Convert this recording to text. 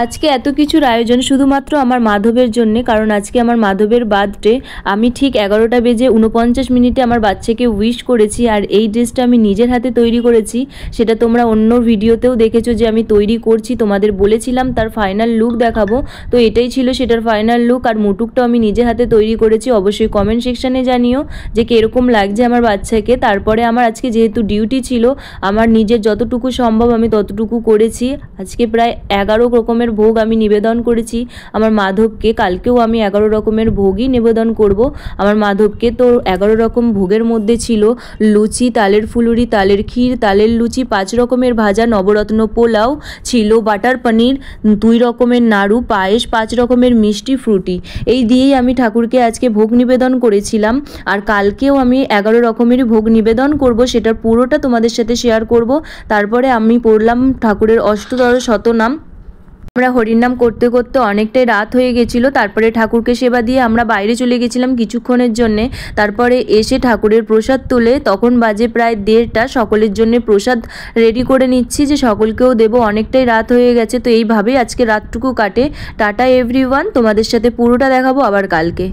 আজকে এত কিছুর আয়োজন শুধুমাত্র আমার মাধবের জন্যে, কারণ আজকে আমার মাধবের বার্থডে। আমি ঠিক 11টা বেজে 49 মিনিটে আমার বাচ্চাকে উইশ করেছি, আর এই ড্রেসটা আমি নিজের হাতে তৈরি করেছি। সেটা তোমরা অন্য ভিডিওতেও দেখেছো যে আমি তৈরি করছি, তোমাদের বলেছিলাম তার ফাইনাল লুক দেখাবো। তো এটাই ছিল সেটার ফাইনাল লুক, আর মুটুকটাও আমি নিজের হাতে তৈরি করেছি। অবশ্যই কমেন্ট সেকশানে জানিও যে কীরকম লাগছে আমার বাচ্চাকে। তারপরে আমার আজকে যেহেতু ডিউটি ছিল, আমার নিজের যতটুকু সম্ভব আমি ততটুকু করেছি। আজকে প্রায় 11 রকমের ভোগ আমি নিবেদন করেছি আমার মাধবকে। কালকেও আমি 11 রকমের ভোগই নিবেদন করব আমার মাধবকে। তো 11 রকম ভোগের মধ্যে ছিল লুচি, তালের ফুলুরি, তালের ক্ষীর, তালের লুচি, 5 রকমের ভাজা, নবরত্ন পোলাও ছিল, বাটার পনির, 2 রকমের নাড়ু, পায়েস, 5 রকমের মিষ্টি, ফ্রুটি। এই দিয়েই আমি ঠাকুরকে আজকে ভোগ নিবেদন করেছিলাম। আর কালকেও আমি 11 রকমেরই ভোগ নিবেদন করব, সেটার পুরোটা তোমাদের সাথে শেয়ার করব। তারপরে আমি পড়লাম ঠাকুরের অষ্টদশ শতনাম। আমরা হরিনাম করতে করতে অনেকটাই রাত হয়ে গেছিলো। তারপরে ঠাকুরকে সেবা দিয়ে আমরা বাইরে চলে গেছিলাম কিছুক্ষণের জন্যে। তারপরে এসে ঠাকুরের প্রসাদ তুলে তখন বাজে প্রায় 1:30। সকলের জন্য প্রসাদ রেডি করে নিচ্ছি যে সকলকেও দেবো, অনেকটাই রাত হয়ে গেছে। তো এইভাবেই আজকে রাতটুকু কাটে। টাটা এভরিওয়ান, তোমাদের সাথে পুরোটা দেখাবো আবার কালকে।